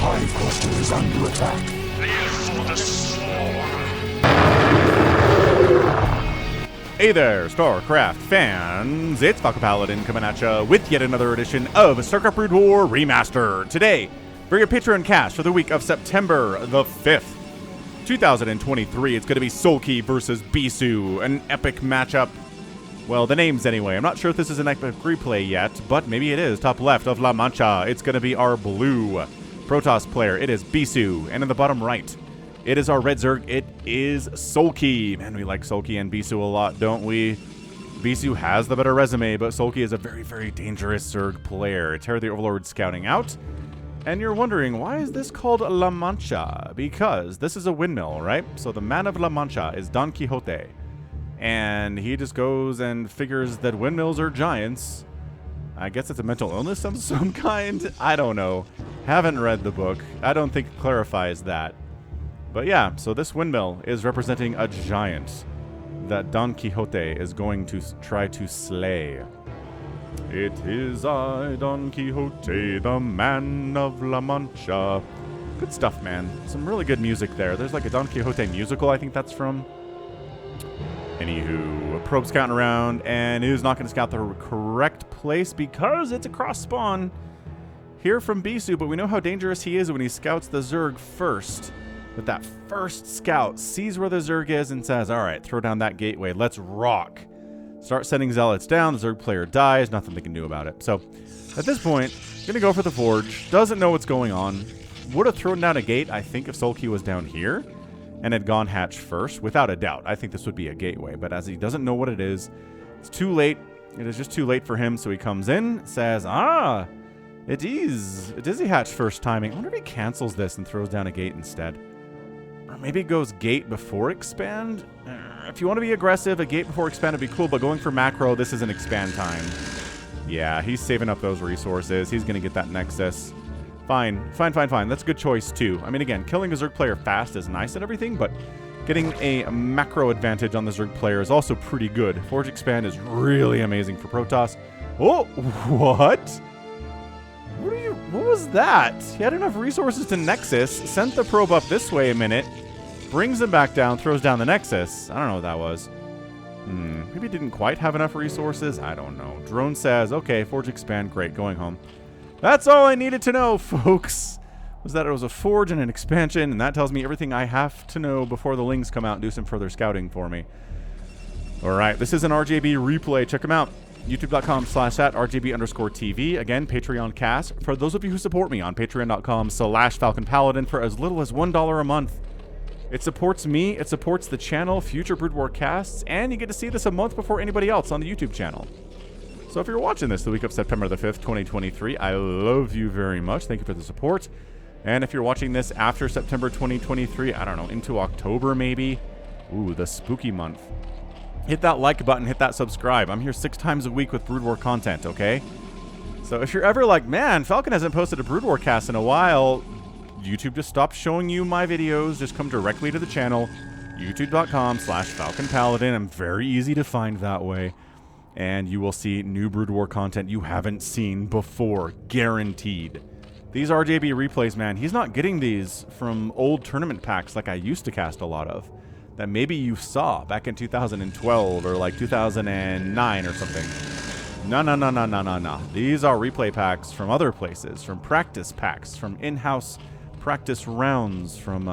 hive cluster is under attack. Live for the swarm. Hey there, StarCraft fans! It's Falcon Paladin coming at ya with yet another edition of StarCraft Brood War Remastered. Today, for your Patreon cast for the week of September the 5th, 2023. It's going to be Soulkey versus Bisu, an epic matchup. Well, the names anyway. I'm not sure if this is an epic replay yet, but maybe it is. Top left of La Mancha, it's going to be our blue Protoss player. It is Bisu, and in the bottom right, it is our red Zerg. It is Soulkey. Man, we like Soulkey and Bisu a lot, don't we? Bisu has the better resume, but Soulkey is a very, very dangerous Zerg player. Terror the Overlord scouting out. And you're wondering, why is this called La Mancha? Because this is a windmill, right? So the man of La Mancha is Don Quixote. And he just goes and figures that windmills are giants. I guess it's a mental illness of some kind. I don't know. Haven't read the book. I don't think it clarifies that. But yeah, so this windmill is representing a giant that Don Quixote is going to try to slay. It is I, Don Quixote, the man of La Mancha. Good stuff, man. Some really good music there. There's like a Don Quixote musical, I think that's from. Anywho, a probe scouting around, and is not going to scout the correct place because it's a cross spawn here from Bisu, but we know how dangerous he is when he scouts the Zerg first. With that first scout, sees where the Zerg is and says, alright, throw down that gateway, let's rock. Start sending zealots down, the Zerg player dies, nothing they can do about it. So, at this point, gonna go for the Forge, doesn't know what's going on. Would have thrown down a gate, I think, if Soulkey was down here and had gone hatch first, without a doubt. I think this would be a gateway, but as he doesn't know what it is, it's too late. It is just too late for him, so he comes in, says, it is a hatch first timing. I wonder if he cancels this and throws down a gate instead. Or maybe it goes gate before expand. If you want to be aggressive, a gate before expand would be cool, but going for macro, this is an expand time. Yeah, he's saving up those resources. He's going to get that Nexus. Fine. That's a good choice, too. I mean, again, killing a Zerg player fast is nice and everything, but getting a macro advantage on the Zerg player is also pretty good. Forge Expand is really amazing for Protoss. Oh, what? What was that? He had enough resources to Nexus, sent the probe up this way a minute, brings him back down, throws down the Nexus. I don't know what that was. Maybe didn't quite have enough resources. I don't know. Drone says, okay, Forge Expand, great, going home. That's all I needed to know, folks, was that it was a Forge and an expansion, and that tells me everything I have to know before the Lings come out and do some further scouting for me. All right, this is an RJB replay. Check them out. YouTube.com/@RJB_TV. Again, Patreon cast. For those of you who support me on Patreon.com/Falcon Paladin for as little as $1 a month. It supports me, it supports the channel, future Brood War casts, and you get to see this a month before anybody else on the YouTube channel. So if you're watching this the week of September the 5th, 2023, I love you very much. Thank you for the support. And if you're watching this after September 2023, I don't know, into October maybe. Ooh, the spooky month. Hit that like button, hit that subscribe. I'm here 6 times a week with Brood War content, okay? So if you're ever like, man, Falcon hasn't posted a Brood War cast in a while, YouTube just stopped showing you my videos. Just come directly to the channel, youtube.com/Falcon Paladin. I'm very easy to find that way. And you will see new Brood War content you haven't seen before, guaranteed. These RJB replays, man, he's not getting these from old tournament packs like I used to cast a lot of, that maybe you saw back in 2012 or like 2009 or something. No. These are replay packs from other places, from practice packs, from in-house practice rounds, from,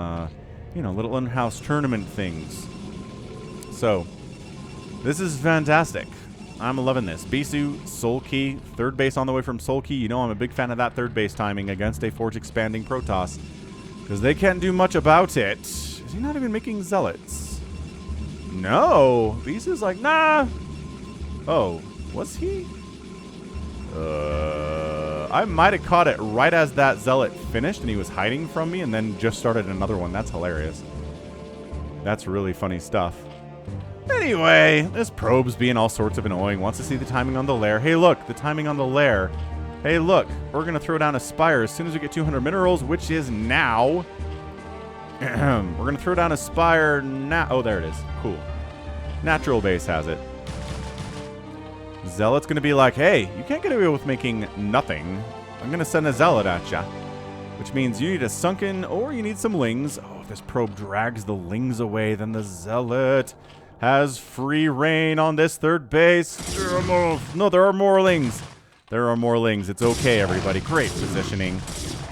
little in-house tournament things. So, this is fantastic. I'm loving this. Bisu, Soulkey, third base on the way from Soulkey. You know I'm a big fan of that third base timing against a Forge expanding Protoss, because they can't do much about it. Is he not even making zealots? No. Bisu's like, nah. Oh, was he? I might have caught it right as that zealot finished and he was hiding from me and then just started another one. That's hilarious. That's really funny stuff. Anyway, this probe's being all sorts of annoying. Wants to see the timing on the lair. Hey, look, the timing on the lair. Hey, look, we're going to throw down a spire as soon as we get 200 minerals, which is now. We're going to throw down a spire now. Oh, there it is. Cool. Natural base has it. Zealot's going to be like, hey, you can't get away with making nothing. I'm going to send a zealot at ya. which means you need a Sunken or you need some Lings. Oh, if this probe drags the Lings away, then the Zealot has free reign on this third base. No, there are more Lings. There are more Lings. It's okay, everybody. Great positioning.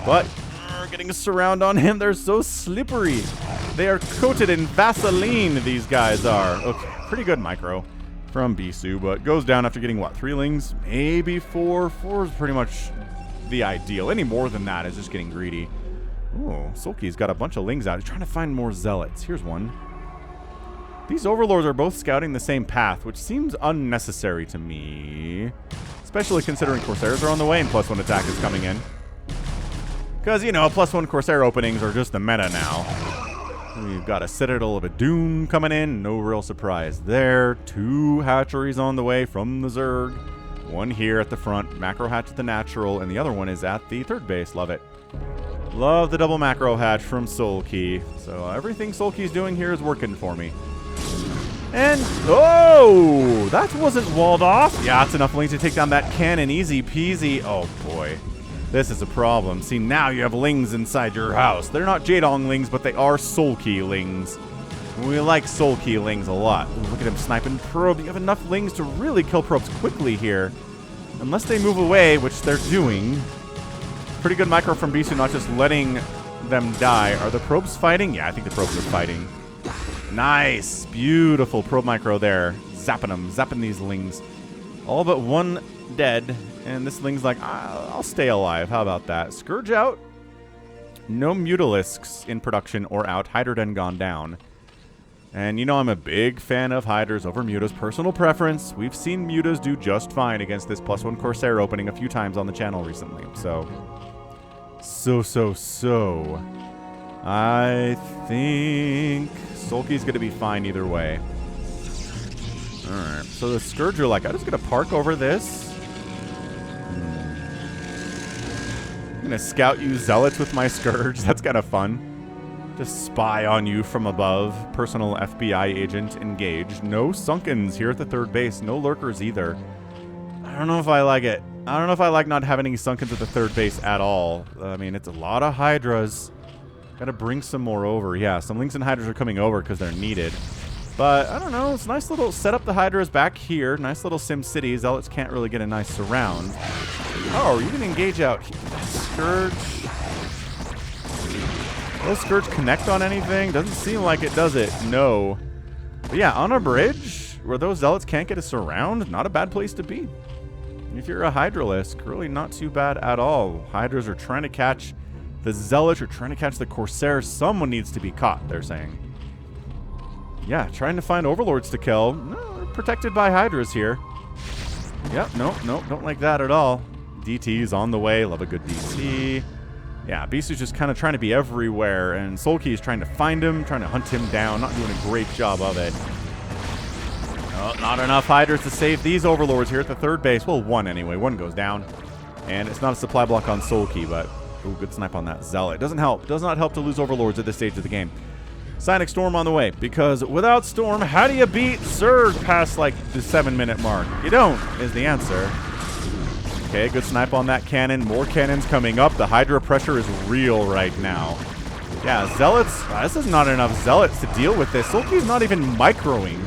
But getting a surround on him. They're so slippery. They are coated in Vaseline, these guys are. Okay, pretty good micro from Bisu, but goes down after getting, what, 3 Lings? Maybe 4. 4 is pretty much the ideal. Any more than that is just getting greedy. Oh, Soulkey's got a bunch of Lings out. He's trying to find more Zealots. Here's one. These Overlords are both scouting the same path, which seems unnecessary to me. Especially considering Corsairs are on the way and +1 attack is coming in. Because, you know, +1 Corsair openings are just the meta now. We've got a Citadel of a Doom coming in. No real surprise there. 2 hatcheries on the way from the Zerg. One here at the front. Macro hatch at the natural. And the other one is at the third base. Love it. Love the double macro hatch from Soulkey. So everything Soulkey's doing here is working for me. And, oh, that wasn't walled off. Yeah, it's enough Lings to take down that cannon. Easy peasy. Oh, boy. This is a problem. See, now you have Lings inside your house. They're not Jaedong Lings, but they are Soulkey Lings. We like Soulkey Lings a lot. Ooh, look at him sniping probe. You have enough Lings to really kill probes quickly here. Unless they move away, which they're doing. Pretty good micro from Bisu, not just letting them die. Are the probes fighting? Yeah, I think the probes are fighting. Nice. Beautiful probe micro there. Zapping them. Zapping these Lings. All but one dead. And this Ling's like, I'll stay alive. How about that? Scourge out. No Mutalisks in production or out. Hydra Den gone down. And you know I'm a big fan of Hydras over Mutas. Personal preference. We've seen Mutas do just fine against this +1 Corsair opening a few times on the channel recently. So. I think Soulkey's going to be fine either way. Alright, so the Scourge are like, I'm just going to park over this. I'm going to scout you Zealots with my Scourge. That's kind of fun. Just spy on you from above. Personal FBI agent engaged. No Sunkens here at the third base. No Lurkers either. I don't know if I like it. I don't know if I like not having any Sunkens at the third base at all. I mean, it's a lot of Hydras. Gotta bring some more over. Yeah, some Lings and Hydras are coming over because they're needed. But, I don't know. It's a nice little... Set up the Hydras back here. Nice little Sim City. Zealots can't really get a nice surround. Oh, you can engage out here. Scourge. Will Scourge connect on anything? Doesn't seem like it, does it? No. But yeah, on a bridge where those Zealots can't get a surround, not a bad place to be. If you're a Hydralisk, really not too bad at all. Hydras are trying to catch the Zealots, are trying to catch the Corsairs. Someone needs to be caught, they're saying. Yeah, trying to find Overlords to kill. No, they're protected by Hydras here. Yep, nope, don't like that at all. DT's on the way, love a good DT. Yeah, Bisu's just kind of trying to be everywhere, and Soulkey is trying to find him, trying to hunt him down, not doing a great job of it. Oh, not enough Hydras to save these Overlords here at the third base. Well, one anyway. One goes down. And it's not a supply block on Soulkey, but... Ooh, good snipe on that Zealot. Doesn't help. Does not help to lose Overlords at this stage of the game. Psionic Storm on the way, because without Storm, how do you beat Zerg past, like, the 7-minute mark? You don't, is the answer. Okay, good snipe on that cannon. More cannons coming up. The Hydra pressure is real right now. Yeah, Zealots... this is not enough Zealots to deal with this. Soulkey's not even microing.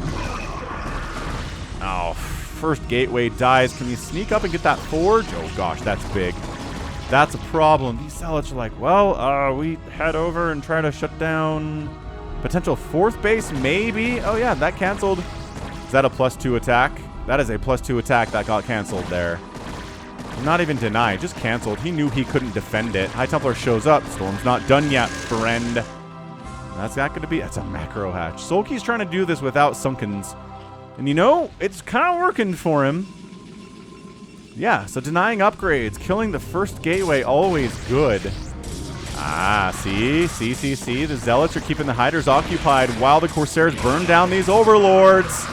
Oh, first gateway dies. Can you sneak up and get that forge? Oh, gosh, that's big. That's a problem. These Zealots are like, well, we head over and try to shut down potential fourth base, maybe? Oh, yeah, that canceled. Is that a +2 attack? That is a +2 attack that got canceled there. Not even denied, just canceled. He knew he couldn't defend it. High Templar shows up. Storm's not done yet, friend. That's not going to be... That's a macro hatch. Soulkey's trying to do this without Sunkens. And you know, it's kind of working for him. Yeah, so denying upgrades, killing the first gateway, always good. Ah, see? The Zealots are keeping the Hydras occupied while the Corsairs burn down these Overlords.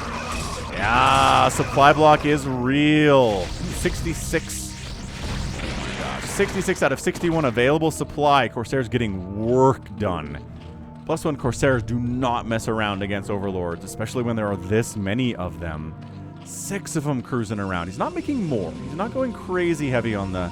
Yeah, supply block is real. 66. 66 out of 61 available supply. Corsairs getting work done. +1 Corsairs do not mess around against Overlords, especially when there are this many of them. 6 of them cruising around. He's not making more. He's not going crazy heavy on the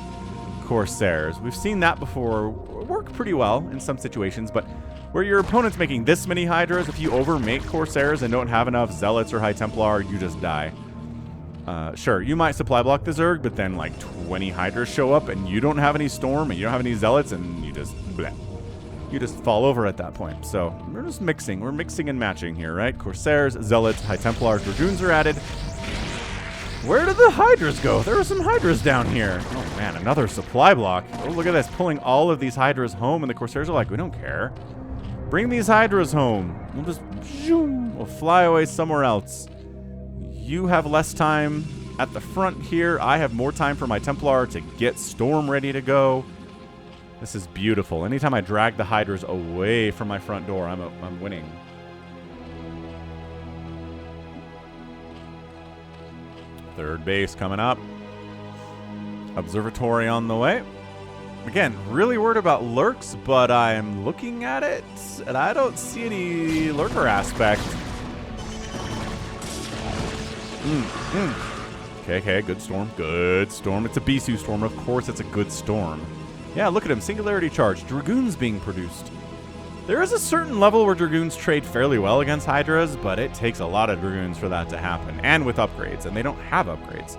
Corsairs. We've seen that before. work pretty well in some situations, but where your opponent's making this many Hydras, if you overmake Corsairs and don't have enough Zealots or High Templar, you just die. Sure, you might supply block the Zerg, but then like 20 Hydras show up and you don't have any Storm and you don't have any Zealots and you just bleh. You just fall over at that point. So we're just mixing. We're mixing and matching here, right? Corsairs, Zealots, High Templars, Dragoons are added. Where did the Hydras go? There are some Hydras down here. Oh man, another supply block. Oh, look at this, pulling all of these Hydras home, and the Corsairs are like, we don't care. Bring these Hydras home. We'll just, we'll fly away somewhere else. You have less time at the front here. I have more time for my Templar to get Storm ready to go. This is beautiful. Anytime I drag the Hydras away from my front door, I'm winning. Third base coming up. Observatory on the way. Again, really worried about lurks, but I'm looking at it, and I don't see any lurker aspect. Okay, good storm. Good storm. It's a Bisu storm. Of course it's a good storm. Yeah, look at him. Singularity charge. Dragoons being produced. There is a certain level where Dragoons trade fairly well against Hydras, but it takes a lot of Dragoons for that to happen. And with upgrades. And they don't have upgrades.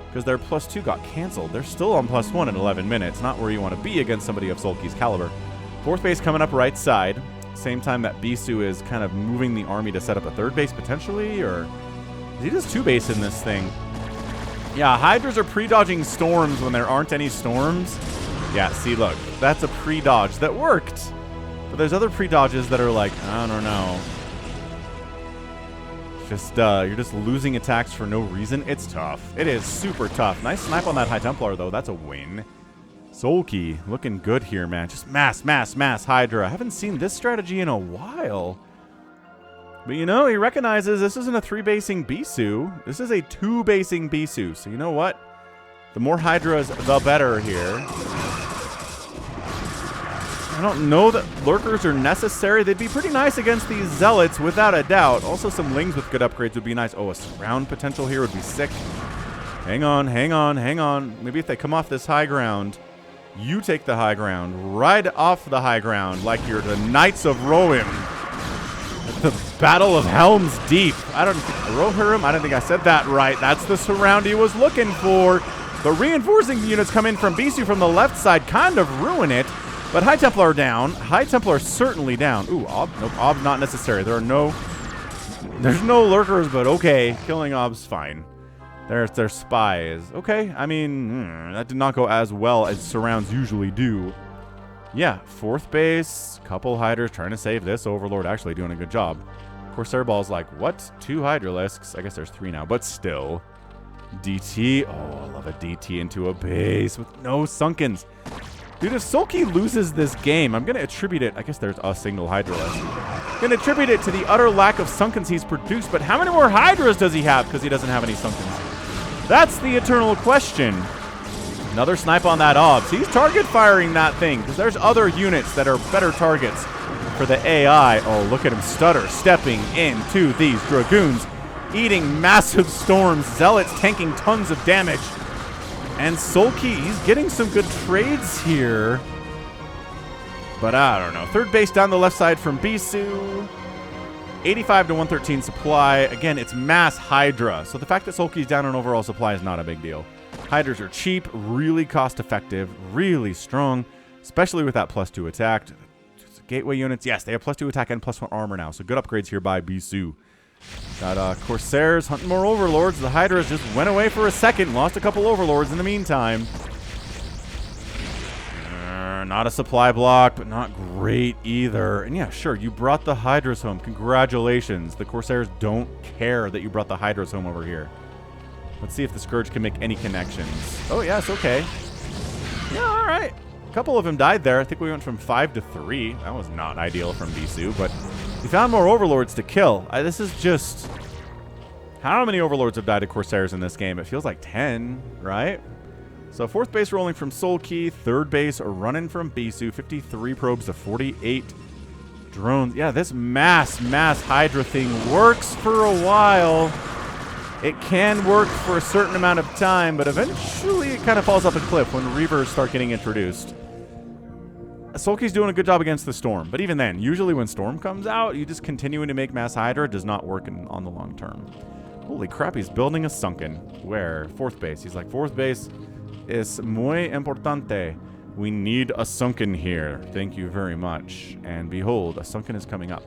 Because their +2 got canceled. They're still on +1 in 11 minutes. Not where you want to be against somebody of Soulkey's caliber. Fourth base coming up right side. Same time that Bisu is kind of moving the army to set up a third base potentially. Or is he just 2-base in this thing? Yeah, Hydras are pre-dodging storms when there aren't any storms. Yeah, see, look, that's a pre-dodge that worked. But there's other pre-dodges that are like, I don't know. Just, you're just losing attacks for no reason. It's tough. It is super tough. Nice snipe on that High Templar, though. That's a win. Soulkey, looking good here, man. Just mass Hydra. I haven't seen this strategy in a while. But, you know, he recognizes this isn't a 3-basing Bisu. This is a 2-basing Bisu. So, you know what? The more Hydras, the better here. I don't know that lurkers are necessary. They'd be pretty nice against these Zealots, without a doubt. Also, some Lings with good upgrades would be nice. Oh, a surround potential here would be sick. Hang on. Maybe if they come off this high ground, you take the high ground. Ride off the high ground like you're the Knights of Rohirrim. The Battle of Helm's Deep. Rohirrim? I don't think I said that right. That's the surround he was looking for. The reinforcing units come in from Bisu from the left side, kind of ruin it. But High Templar down. High Templar certainly down. Ooh, Ob. Nope, Ob not necessary. There's no lurkers, but okay. Killing Ob's fine. There's their spies. Okay, I mean, that did not go as well as surrounds usually do. Yeah, fourth base. Couple Hydras trying to save this Overlord. Actually doing a good job. Corsair Ball's like, what? 2 Hydralisks. I guess there's 3 now, but still. DT. Oh, I love a DT into a base with no Sunkens. Dude, if Soulkey loses this game, I'm going to attribute it. I guess there's a single Hydralisk. I'm going to attribute it to the utter lack of Sunkens he's produced. But how many more Hydras does he have? Because he doesn't have any Sunkens. That's the eternal question. Another snipe on that Obs. He's target firing that thing because there's other units that are better targets for the AI. Oh, look at him stutter, stepping into these Dragoons, eating massive storms. Zealots tanking tons of damage. And Soulkey, he's getting some good trades here. But I don't know. Third base down the left side from Bisu. 85 to 113 supply. Again, it's mass Hydra. So the fact that Soulkey's down on overall supply is not a big deal. Hydras are cheap, really cost effective, really strong, especially with that +2 attack. Gateway units, yes, they have +2 attack and +1 armor now. So good upgrades here by Bisu. Got Corsairs hunting more Overlords. The Hydras just went away for a second. Lost a couple Overlords in the meantime. Not a supply block, but not great either. And yeah, sure, you brought the Hydras home. Congratulations. The Corsairs don't care that you brought the Hydras home over here. Let's see if the Scourge can make any connections. Oh, yes, okay. Yeah, all right. A couple of them died there. I think we went from 5 to 3. That was not ideal from Bisu, but we found more Overlords to kill. This is just... How many Overlords have died to Corsairs in this game? It feels like 10, right? So fourth base rolling from Soulkey. Third base running from Bisu. 53 probes to 48 drones. Yeah, this mass Hydra thing works for a while. It can work for a certain amount of time, but eventually it kind of falls off a cliff when Reavers start getting introduced. Soulkey's doing a good job against the Storm. But even then, usually when Storm comes out, you just continuing to make Mass Hydra does not work on the long term. Holy crap, he's building a Sunken. Where? 4th base. He's like, 4th base es muy importante. We need a Sunken here. Thank you very much. And behold, a Sunken is coming up.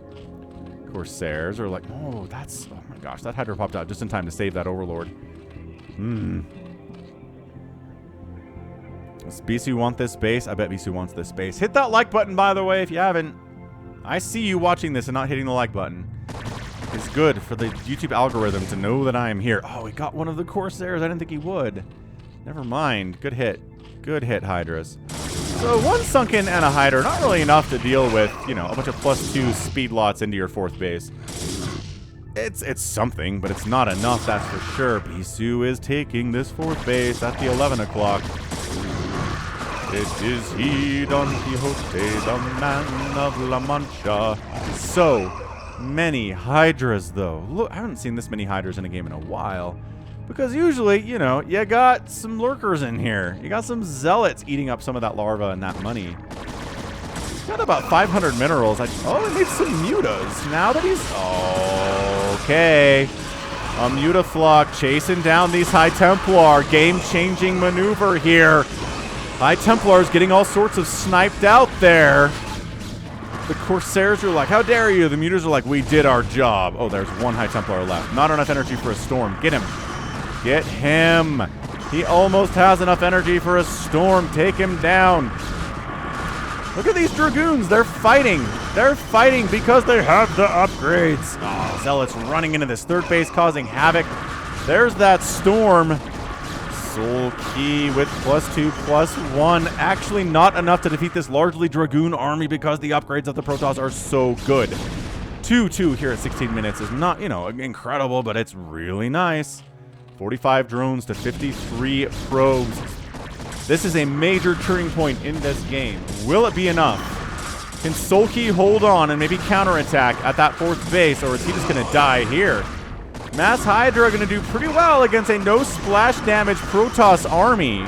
Corsairs are like, oh, that's, oh my gosh, that Hydra popped out just in time to save that Overlord. Does Bisu want this base? I bet Bisu wants this base. Hit that like button, by the way, if you haven't. I see you watching this and not hitting the like button. It's good for the YouTube algorithm to know that I am here. Oh, he got one of the Corsairs. I didn't think he would. Never mind. Good hit. Good hit, Hydras. So 1 Sunken and a Hydra, not really enough to deal with, you know, a bunch of +2 speed lots into your 4th base. It's something, but it's not enough, that's for sure. Bisu is taking this 4th base at the 11 o'clock. It is he, Don Quixote, the man of La Mancha. So many Hydras, though. Look, I haven't seen this many Hydras in a game in a while. Because usually, you know, you got some lurkers in here. You got some zealots eating up some of that larva and that money. He's got about 500 minerals. Oh, he made some mutas. Now that he's... Okay. A Mutaflock chasing down these High Templar. Game-changing maneuver here. High Templars getting all sorts of sniped out there. The Corsairs are like, how dare you? The Mutas are like, we did our job. Oh, there's 1 High Templar left. Not enough energy for a Storm. Get him. Get him. He almost has enough energy for a Storm. Take him down. Look at these Dragoons. They're fighting. They're fighting because they have the upgrades. Oh, Zealots running into this 3rd base, causing havoc. There's that Storm. Soulkey with +2/+1. Actually not enough to defeat this largely Dragoon army because the upgrades of the Protoss are so good. 2-2 here at 16 minutes is not, you know, incredible, but it's really nice. 45 drones to 53 probes. This is a major turning point in this game. Will it be enough? Can Soulkey hold on and maybe counterattack at that 4th base, or is he just going to die here? Mass Hydra are going to do pretty well against a no splash damage Protoss army.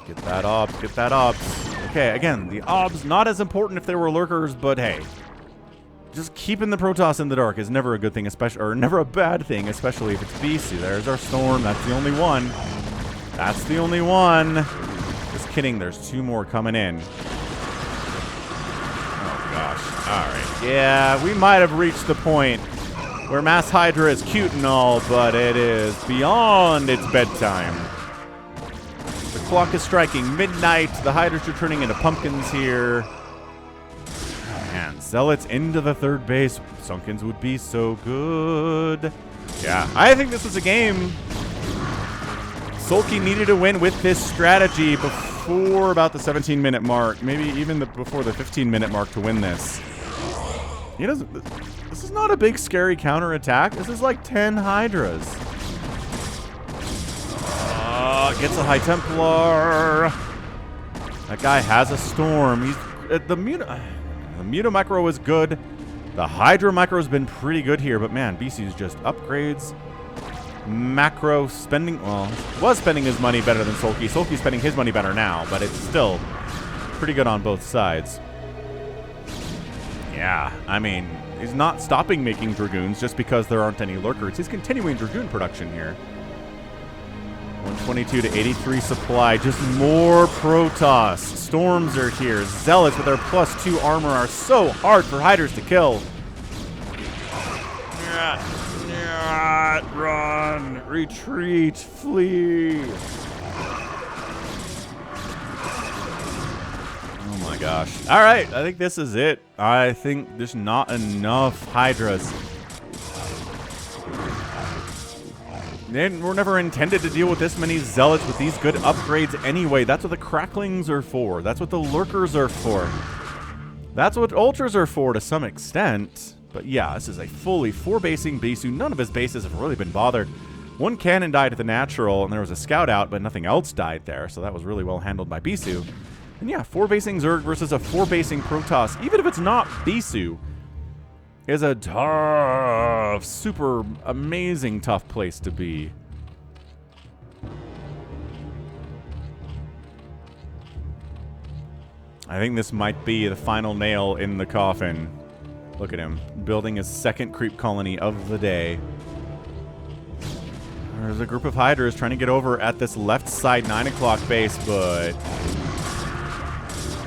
Get that obs, get that obs. Okay, again, the obs not as important if they were lurkers, but hey. Just keeping the Protoss in the dark is never a good thing, especially, or never a bad thing, especially if it's Bisu. There's our Storm. That's the only one. That's the only one. Just kidding. There's 2 more coming in. Oh, gosh. All right. Yeah, we might have reached the point where Mass Hydra is cute and all, but it is beyond its bedtime. The clock is striking midnight. The Hydras are turning into pumpkins here. Man, Zealots into the 3rd base. Sunkens would be so good. Yeah, I think this is a game Soulkey needed to win with this strategy before about the 17-minute mark. Maybe even before the 15-minute mark to win this. He doesn't... This is not a big, scary counterattack. This is like 10 Hydras. Gets a High Templar. That guy has a Storm. He's... The Muta Micro is good. The Hydra Micro has been pretty good here, but man, Bisu's just upgrades. Macro spending, well, was spending his money better than Soulkey. Soulkey's spending his money better now, but it's still pretty good on both sides. Yeah, I mean, he's not stopping making Dragoons just because there aren't any lurkers. He's continuing Dragoon production here. 122 to 83 supply. Just more Protoss. Storms are here. Zealots with their +2 armor are so hard for Hydras to kill. Run. Retreat. Flee. Oh my gosh. All right. I think this is it. I think there's not enough Hydras. They were never intended to deal with this many Zealots with these good upgrades anyway. That's what the Cracklings are for. That's what the Lurkers are for. That's what Ultras are for to some extent. But yeah, this is a fully 4-basing Bisu. None of his bases have really been bothered. 1 cannon died at the natural, and there was a scout out, but nothing else died there. So that was really well handled by Bisu. And yeah, 4-basing Zerg versus a 4-basing Protoss, even if it's not Bisu, is a tough, super amazing tough place to be. I think this might be the final nail in the coffin. Look at him, building his second creep colony of the day. There's a group of Hydras trying to get over at this left side 9 o'clock base, but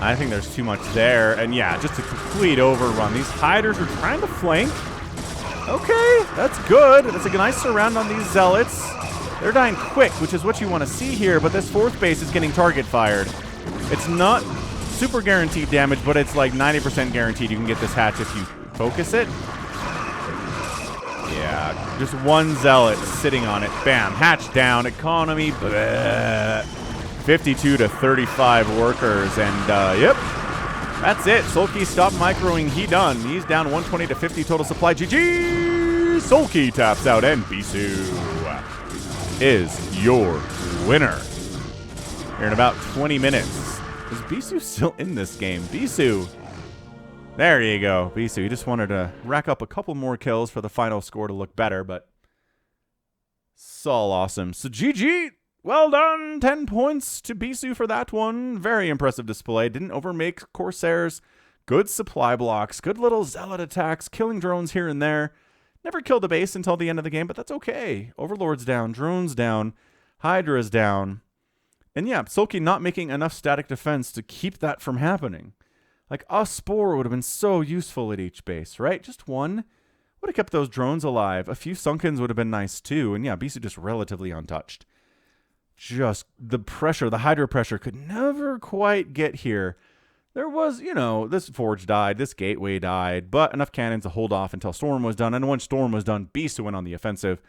I think there's too much there. And yeah, just a complete overrun. These Hydras are trying to flank. Okay, that's good. That's a nice surround on these Zealots. They're dying quick, which is what you want to see here, but this fourth base is getting target fired. It's not super guaranteed damage, but it's like 90% guaranteed you can get this hatch if you focus it. Yeah, just one Zealot sitting on it. Bam, hatch down, economy, bleh. 52 to 35 workers, and yep, that's it. Soulkey stopped microing, he done. He's down 120 to 50 total supply. GG! Soulkey taps out, and Bisu is your winner. Here in about 20 minutes. Is Bisu still in this game? Bisu. There you go, Bisu. He just wanted to rack up a couple more kills for the final score to look better, but it's all awesome. So GG, well done. 10 points to Bisu for that one. Very impressive display. Didn't overmake Corsairs. Good supply blocks. Good little Zealot attacks. Killing drones here and there. Never killed a base until the end of the game, but that's okay. Overlord's down. Drones down. Hydra's down. And yeah, Soulkey not making enough static defense to keep that from happening. Like, a Spore would have been so useful at each base, right? Just one would have kept those drones alive. A few Sunkens would have been nice too. And yeah, Bisu just relatively untouched. Just the pressure, the Hydra pressure could never quite get here. There was, you know, this Forge died, this Gateway died, but enough cannons to hold off until Storm was done. And once Storm was done, Bisu went on the offensive.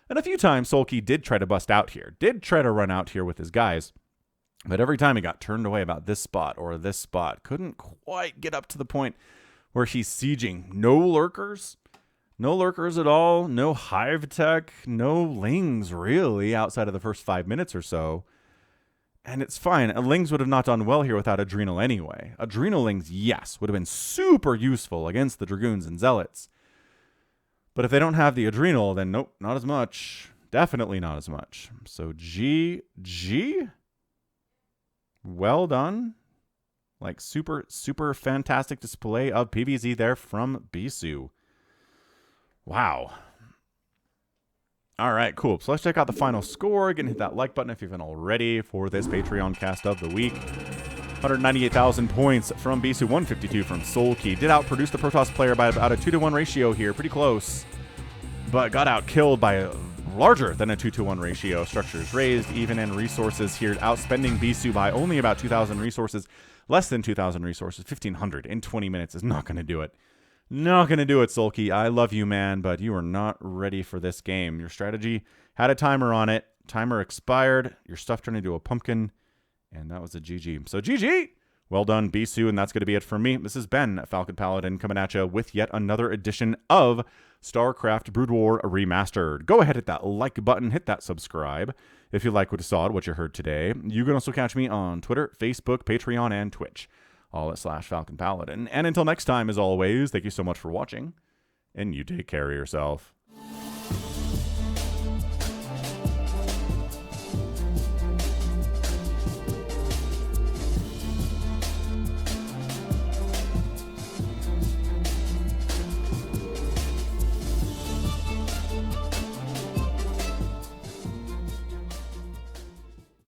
And a few times Soulkey did try to bust out here, did try to run out here with his guys. But every time he got turned away about this spot or this spot, couldn't quite get up to the point where he's sieging. No lurkers. No lurkers at all. No hive tech. No lings, really, outside of the first 5 minutes or so. And it's fine. Lings would have not done well here without Adrenal anyway. Adrenal lings, yes, would have been super useful against the Dragoons and Zealots. But if they don't have the Adrenal, then nope, not as much. Definitely not as much. So GG. Well done. Like super, super fantastic display of PvZ there from Bisu. Wow. All right, cool. So let's check out the final score. Again, hit that like button if you haven't already for this Patreon cast of the week. 198,000 points from Bisu, 152 from Soulkey. Did outproduce the Protoss player by about a 2-to-1 ratio here. Pretty close. But got outkilled by a larger than a 2-to-1 ratio. Structures raised, even, and resources here, outspending Bisu by only about 2,000 resources. Less than 2,000 resources. 1,500 in 20 minutes is not going to do it. Not going to do it, Soulkey. I love you, man, but you are not ready for this game. Your strategy had a timer on it. Timer expired. Your stuff turned into a pumpkin, and that was a GG. So GG! Well done, Bisu, and that's going to be it for me. This has been Falcon Paladin coming at you with yet another edition of StarCraft Brood War Remastered. Go ahead, hit that like button, hit that subscribe if you like what you saw, what you heard today. You can also catch me on Twitter, Facebook, Patreon, and Twitch, all at /Falcon Paladin. And until next time, as always, thank you so much for watching, and you take care of yourself.